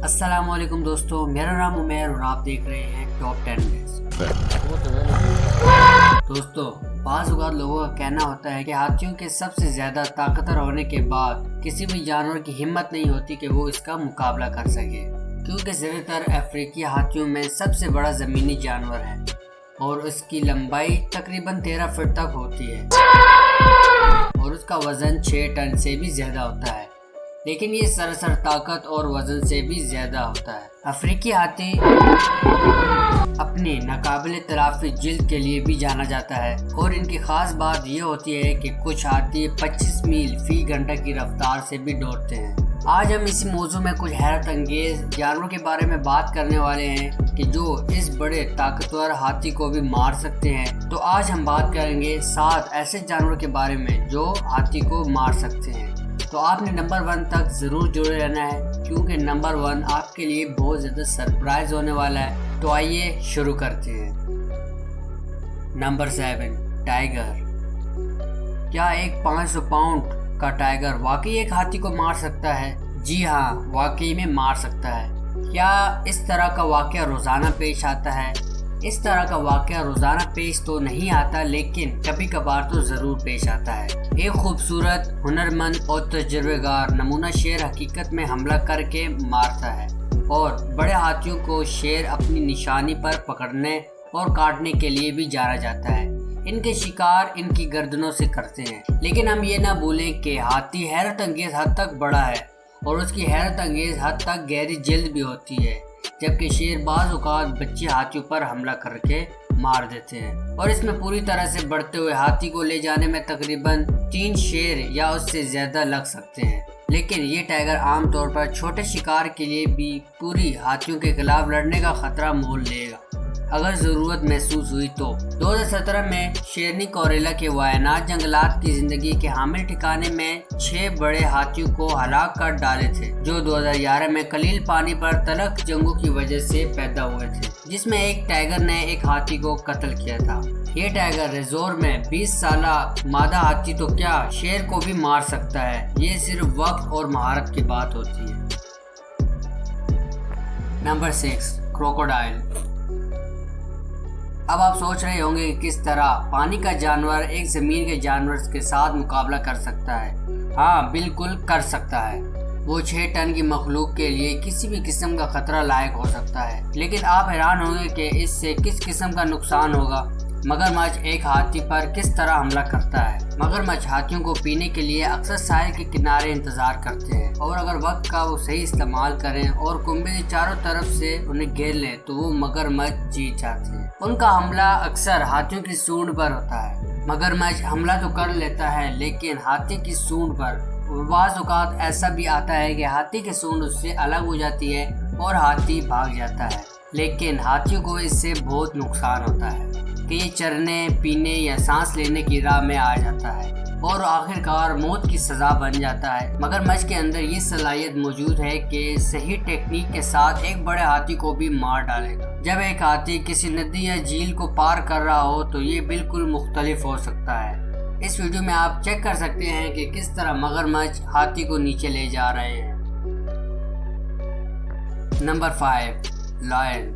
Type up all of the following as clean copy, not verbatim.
السلام علیکم دوستو، میرا نام عمیر اور آپ دیکھ رہے ہیں ٹاپ 10 لسٹ۔ دوستو، بعض اوقات لوگوں کا کہنا ہوتا ہے کہ ہاتھیوں کے سب سے زیادہ طاقتور ہونے کے بعد کسی بھی جانور کی ہمت نہیں ہوتی کہ وہ اس کا مقابلہ کر سکے، کیونکہ زیادہ تر افریقی ہاتھیوں میں سب سے بڑا زمینی جانور ہے اور اس کی لمبائی تقریباً 13 فٹ تک ہوتی ہے اور اس کا وزن 6 ٹن سے بھی زیادہ ہوتا ہے، لیکن یہ سراسر طاقت اور وزن سے بھی زیادہ ہوتا ہے۔ افریقی ہاتھی اپنی ناقابل تلافی جلد کے لیے بھی جانا جاتا ہے اور ان کی خاص بات یہ ہوتی ہے کہ کچھ ہاتھی 25 میل فی گھنٹہ کی رفتار سے بھی دوڑتے ہیں۔ آج ہم اسی موضوع میں کچھ حیرت انگیز جانوروں کے بارے میں بات کرنے والے ہیں کہ جو اس بڑے طاقتور ہاتھی کو بھی مار سکتے ہیں۔ تو آج ہم بات کریں گے 7 ایسے جانوروں کے بارے میں جو ہاتھی کو مار سکتے ہیں۔ تو آپ نے نمبر 1 تک ضرور جڑے رہنا ہے، کیونکہ نمبر 1 آپ کے لیے بہت زیادہ سرپرائز ہونے والا ہے۔ تو آئیے شروع کرتے ہیں۔ Number 7، tiger. کیا ایک 500 پاؤنڈ کا ٹائیگر واقعی ایک ہاتھی کو مار سکتا ہے؟ جی ہاں، واقعی میں مار سکتا ہے۔ کیا اس طرح کا واقعہ روزانہ پیش آتا ہے؟ اس طرح کا واقعہ روزانہ پیش تو نہیں آتا، لیکن کبھی کبھار تو ضرور پیش آتا ہے۔ ایک خوبصورت، ہنرمند اور تجربہ کار نمونہ شیر حقیقت میں حملہ کر کے مارتا ہے، اور بڑے ہاتھیوں کو شیر اپنی نشانی پر پکڑنے اور کاٹنے کے لیے بھی جانا جاتا ہے۔ ان کے شکار ان کی گردنوں سے کرتے ہیں، لیکن ہم یہ نہ بھولیں کہ ہاتھی حیرت انگیز حد تک بڑا ہے اور اس کی حیرت انگیز حد تک گہری جلد بھی ہوتی ہے، جبکہ شیر بعض اوقات بچے ہاتھیوں پر حملہ کر کے مار دیتے ہیں، اور اس میں پوری طرح سے بڑھتے ہوئے ہاتھی کو لے جانے میں تقریباً 3 شیر یا اس سے زیادہ لگ سکتے ہیں۔ لیکن یہ ٹائیگر عام طور پر چھوٹے شکار کے لیے بھی پوری ہاتھیوں کے خلاف لڑنے کا خطرہ مول لے گا اگر ضرورت محسوس ہوئی تو۔ 2017 میں شیرنی کوریلا کے وائناد جنگلات کی زندگی کے حامل ٹھکانے میں 6 بڑے ہاتھیوں کو ہلاک کر ڈالے تھے، جو 2011 میں قلیل پانی پر تلخ جنگوں کی وجہ سے پیدا ہوئے تھے، جس میں ایک ٹائیگر نے ایک ہاتھی کو قتل کیا تھا۔ یہ ٹائیگر ریزور میں 20 سالہ مادہ ہاتھی تو کیا شیر کو بھی مار سکتا ہے، یہ صرف وقت اور مہارت کی بات ہوتی ہے۔ Number 6، crocodile. اب آپ سوچ رہے ہوں گے کہ کس طرح پانی کا جانور ایک زمین کے جانور کے ساتھ مقابلہ کر سکتا ہے۔ ہاں، بالکل کر سکتا ہے۔ وہ 6 ٹن کی مخلوق کے لیے کسی بھی قسم کا خطرہ لائق ہو سکتا ہے، لیکن آپ حیران ہوں گے کہ اس سے کس قسم کا نقصان ہوگا۔ مگرمچھ ایک ہاتھی پر کس طرح حملہ کرتا ہے؟ مگرمچھ ہاتھیوں کو پینے کے لیے اکثر ساحل کے کنارے انتظار کرتے ہیں، اور اگر وقت کا وہ صحیح استعمال کریں اور کنبے کے چاروں طرف سے انہیں گھیر لیں تو وہ مگرمچھ جیت جاتے ہیں۔ ان کا حملہ اکثر ہاتھیوں کی سونڈ پر ہوتا ہے۔ مگرمچھ حملہ تو کر لیتا ہے، لیکن ہاتھی کی سونڈ پر۔ بعض اوقات ایسا بھی آتا ہے کہ ہاتھی کی سونڈ اس سے الگ ہو جاتی ہے اور ہاتھی بھاگ جاتا ہے، لیکن ہاتھیوں کو اس سے بہت نقصان ہوتا ہے کہ یہ چرنے، پینے یا سانس لینے کی راہ میں آ جاتا ہے اور آخرکار موت کی سزا بن جاتا ہے۔ مگرمچھ کے اندر یہ صلاحیت موجود ہے کہ صحیح ٹیکنیک کے ساتھ ایک بڑے ہاتھی کو بھی مار ڈالے گا۔ جب ایک ہاتھی کسی ندی یا جھیل کو پار کر رہا ہو تو یہ بالکل مختلف ہو سکتا ہے۔ اس ویڈیو میں آپ چیک کر سکتے ہیں کہ کس طرح مگرمچھ ہاتھی کو نیچے لے جا رہے ہیں۔ Number 5، line.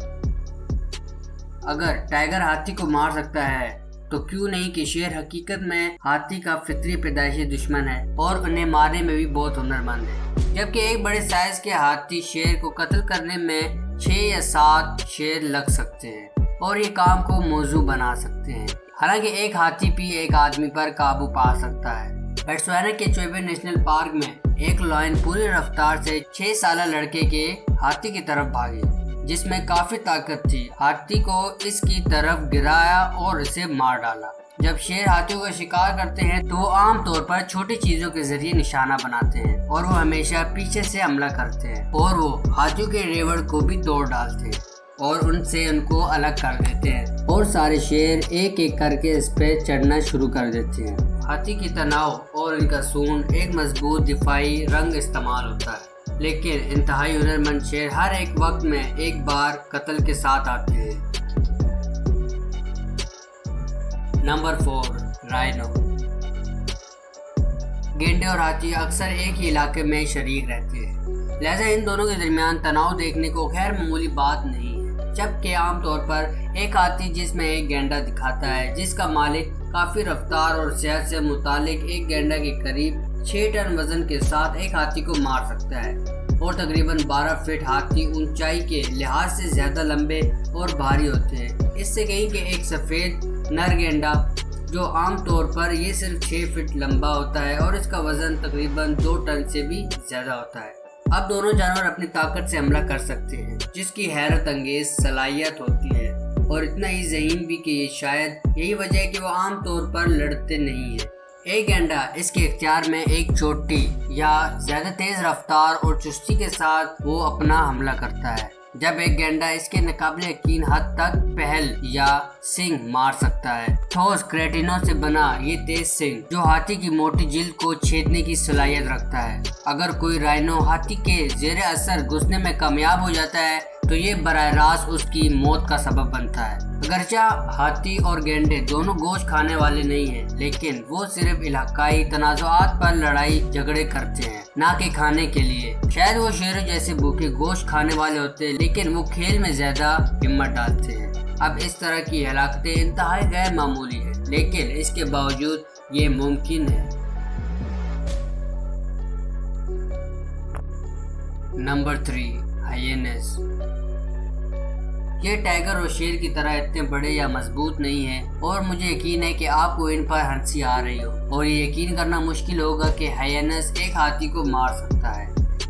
اگر ٹائیگر ہاتھی کو مار سکتا ہے تو کیوں نہیں کہ شیر حقیقت میں ہاتھی کا فطری پیدائشی دشمن ہے اور انہیں مارنے میں بھی بہت ہنرمند ہے، جبکہ ایک بڑے سائز کے ہاتھی شیر کو قتل کرنے میں 6 یا 7 شیر لگ سکتے ہیں اور یہ کام کو موزوں بنا سکتے ہیں۔ حالانکہ ایک ہاتھی بھی ایک آدمی پر قابو پا سکتا ہے۔ بٹسوانا کے چوبے نیشنل پارک میں ایک لائن پوری رفتار سے 6 سالہ لڑکے کے ہاتھی کی طرف بھاگی، جس میں کافی طاقت تھی۔ ہاتھی کو اس کی طرف گرایا اور اسے مار ڈالا۔ جب شیر ہاتھیوں کا شکار کرتے ہیں تو وہ عام طور پر چھوٹی چیزوں کے ذریعے نشانہ بناتے ہیں، اور وہ ہمیشہ پیچھے سے حملہ کرتے ہیں، اور وہ ہاتھیوں کے ریوڑ کو بھی توڑ ڈالتے ہیں اور ان سے ان کو الگ کر دیتے ہیں، اور سارے شیر ایک ایک کر کے اس پہ چڑھنا شروع کر دیتے ہیں۔ ہاتھی کی تناؤ اور ان کا سونڈ ایک مضبوط دفاعی رنگ استعمال ہوتا ہے، لیکن انتہائی ہنرمند شیر ہر ایک وقت میں ایک بار قتل کے ساتھ آتے ہیں۔ Number 4، rhino. گینڈے اور ہاتھی اکثر ایک ہی علاقے میں شریک رہتے ہیں، لہذا ان دونوں کے درمیان تناؤ دیکھنے کو غیر معمولی بات نہیں ہے، جبکہ عام طور پر ایک ہاتھی جس میں ایک گینڈا دکھاتا ہے جس کا مالک کافی رفتار اور صحت سے متعلق ایک گینڈا کے قریب 6 ٹن وزن کے ساتھ ایک ہاتھی کو مار سکتا ہے، اور تقریباً 12 فٹ ہاتھی اونچائی کے لحاظ سے زیادہ لمبے اور بھاری ہوتے ہیں، اس سے کہیں کہ ایک سفید نر گینڈا جو عام طور پر یہ صرف 6 فٹ لمبا ہوتا ہے اور اس کا وزن تقریباً 2 ٹن سے بھی زیادہ ہوتا ہے۔ اب دونوں جانور اپنی طاقت سے حملہ کر سکتے ہیں، جس کی حیرت انگیز صلاحیت ہوتی ہے، اور اتنا ہی ذہین بھی کہ یہ شاید یہی وجہ ہے کہ وہ عام طور پر لڑتے نہیں ہیں۔ ایک گینڈا اس کے اختیار میں ایک چوٹی یا زیادہ تیز رفتار اور چستی کے ساتھ وہ اپنا حملہ کرتا ہے، جب ایک گینڈا اس کے ناقابل یقین حد تک پہل یا سنگ مار سکتا ہے۔ ٹھوس کریٹینوں سے بنا یہ تیز سنگ جو ہاتھی کی موٹی جلد کو چھیدنے کی صلاحیت رکھتا ہے، اگر کوئی رائنو ہاتھی کے زیر اثر گھسنے میں کامیاب ہو جاتا ہے تو یہ براہ راست اس کی موت کا سبب بنتا ہے۔ اگرچہ ہاتھی اور گینڈے دونوں گوشت کھانے والے نہیں ہیں، لیکن وہ صرف علاقائی تنازعات پر لڑائی جھگڑے کرتے ہیں، نہ کہ کھانے کے لیے۔ شاید وہ شیروں جیسے بھوکے گوشت کھانے والے ہوتے ہیں، لیکن وہ کھیل میں زیادہ ہمت ڈالتے ہیں۔ اب اس طرح کی ہلاکتیں انتہائی غیر معمولی ہیں، لیکن اس کے باوجود یہ ممکن ہے۔ Number 3، highness. یہ ٹائیگر اور شیر کی طرح اتنے بڑے یا مضبوط نہیں ہیں، اور مجھے یقین ہے کہ آپ کو ان پر ہنسی آ رہی ہو اور یہ یقین کرنا مشکل ہوگا کہ ہائینس ایک ہاتھی کو مار سکتا ہے،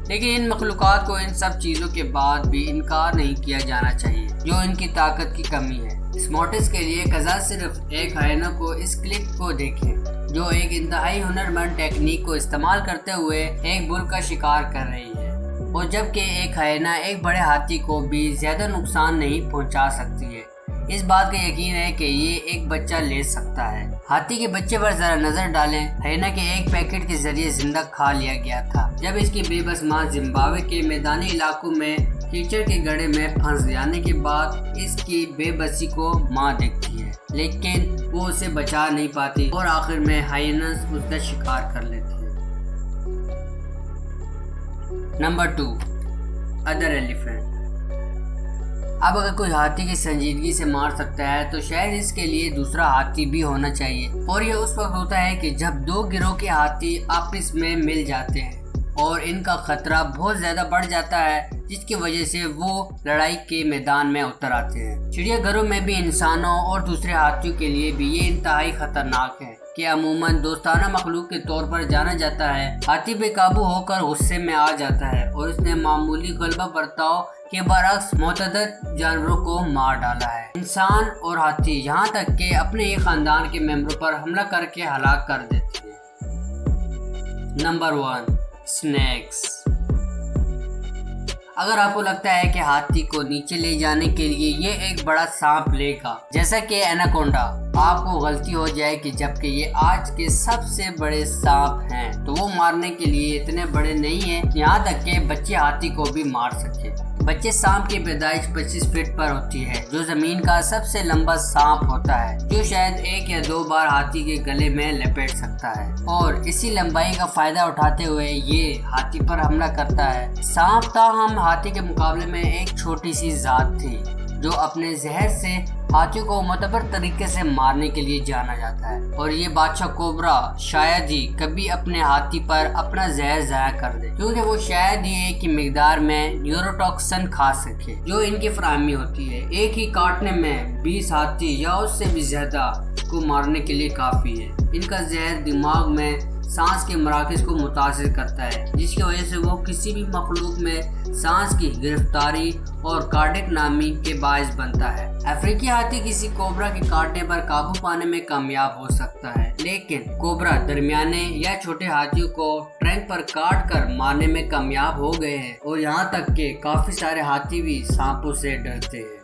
لیکن ان مخلوقات کو ان سب چیزوں کے بعد بھی انکار نہیں کیا جانا چاہیے جو ان کی طاقت کی کمی ہے۔ اسمارٹس کے لیے قضا صرف ایک ہائینا کو اس کلپ کو دیکھیں جو ایک انتہائی ہنرمند ٹیکنیک کو استعمال کرتے ہوئے ایک بل کا شکار کر رہی ہے، اور جبکہ ایک ہائینا ایک بڑے ہاتھی کو بھی زیادہ نقصان نہیں پہنچا سکتی ہے، اس بات کا یقین ہے کہ یہ ایک بچہ لے سکتا ہے۔ ہاتھی کے بچے پر ذرا نظر ڈالیں۔ ہائینا کے ایک پیکٹ کے ذریعے زندہ کھا لیا گیا تھا جب اس کی بے بس ماں زمبابوے کے میدانی علاقوں میں کیچڑ کے گڑھے میں پھنس جانے کے بعد اس کی بے بسی کو ماں دیکھتی ہے، لیکن وہ اسے بچا نہیں پاتی اور آخر میں ہائینس اس کا شکار کر لیتی ہے۔ Number 2، other elephant. اب اگر کوئی ہاتھی کی سنجیدگی سے مار سکتا ہے تو شاید اس کے لیے دوسرا ہاتھی بھی ہونا چاہیے، اور یہ اس وقت ہوتا ہے کہ جب 2 گروہ کے ہاتھی آپس میں مل جاتے ہیں اور ان کا خطرہ بہت زیادہ بڑھ جاتا ہے، جس کی وجہ سے وہ لڑائی کے میدان میں اتر آتے ہیں۔ چڑیا گھروں میں بھی انسانوں اور دوسرے ہاتھیوں کے لیے بھی یہ انتہائی خطرناک ہے کہ عموماً دوستانہ مخلوق کے طور پر جانا جاتا ہے۔ ہاتھی بے قابو ہو کر غصے میں آ جاتا ہے اور اس نے معمولی غلبہ برتاؤ کے برعکس متعدد جانوروں کو مار ڈالا ہے۔ انسان اور ہاتھی یہاں تک کہ اپنے ہی خاندان کے ممبروں پر حملہ کر کے ہلاک کر دیتے ہیں۔ Number 1، snacks. اگر آپ کو لگتا ہے کہ ہاتھی کو نیچے لے جانے کے لیے یہ ایک بڑا سانپ لے گا جیسا کہ ایناکونڈا، آپ کو غلطی ہو جائے کہ جبکہ یہ آج کے سب سے بڑے سانپ ہیں تو وہ مارنے کے لیے اتنے بڑے نہیں ہیں، یہاں تک کہ بچے ہاتھی کو بھی مار سکے۔ بچے سانپ کی پیدائش 25 فٹ پر ہوتی ہے، جو زمین کا سب سے لمبا سانپ ہوتا ہے، جو شاید 1 یا 2 بار ہاتھی کے گلے میں لپیٹ سکتا ہے، اور اسی لمبائی کا فائدہ اٹھاتے ہوئے یہ ہاتھی پر حملہ کرتا ہے۔ سانپ تاہم ہاتھی کے مقابلے میں ایک چھوٹی سی ذات تھی جو اپنے زہر سے ہاتھیوں کو معتبر طریقے سے مارنے کے لیے جانا جاتا ہے، اور یہ بادشاہ کوبرا شاید ہی کبھی اپنے ہاتھی پر اپنا زہر ضائع کر دے، کیونکہ وہ شاید ہی ایک ہی مقدار میں نیوروٹاکسن کھا سکے جو ان کی فراہمی ہوتی ہے۔ ایک ہی کاٹنے میں 20 ہاتھی یا اس سے بھی زیادہ کو مارنے کے لیے کافی ہے۔ ان کا زہر دماغ میں سانس کے مراکز کو متاثر کرتا ہے، جس کی وجہ سے وہ کسی بھی مخلوق میں سانس کی گرفتاری اور کارڈک نامی کے باعث بنتا ہے۔ افریقی ہاتھی کسی کوبرا کے کاٹنے پر قابو پانے میں کامیاب ہو سکتا ہے، لیکن کوبرا درمیانے یا چھوٹے ہاتھیوں کو ٹرنک پر کاٹ کر مارنے میں کامیاب ہو گئے ہیں، اور یہاں تک کہ کافی سارے ہاتھی بھی سانپوں سے ڈرتے ہیں۔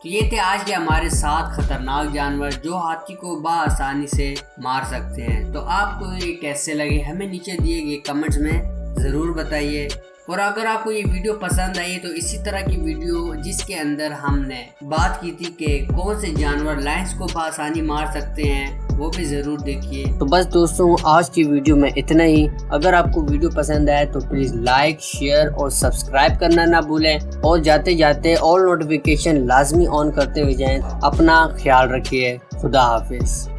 تو یہ تھے آج کے ہمارے 7 خطرناک جانور جو ہاتھی کو بآسانی سے مار سکتے ہیں۔ تو آپ کو یہ کیسے لگے ہمیں نیچے دیے گئے کمنٹس میں ضرور بتائیے، اور اگر آپ کو یہ ویڈیو پسند آئی تو اسی طرح کی ویڈیو جس کے اندر ہم نے بات کی تھی کہ کون سے جانور لائنز کو بآسانی مار سکتے ہیں وہ بھی ضرور دیکھیے۔ تو بس دوستوں آج کی ویڈیو میں اتنا ہی۔ اگر آپ کو ویڈیو پسند آئے تو پلیز لائک، شیئر اور سبسکرائب کرنا نہ بھولیں، اور جاتے جاتے آل نوٹیفیکیشن لازمی آن کرتے ہوئے جائیں۔ اپنا خیال رکھیے۔ خدا حافظ۔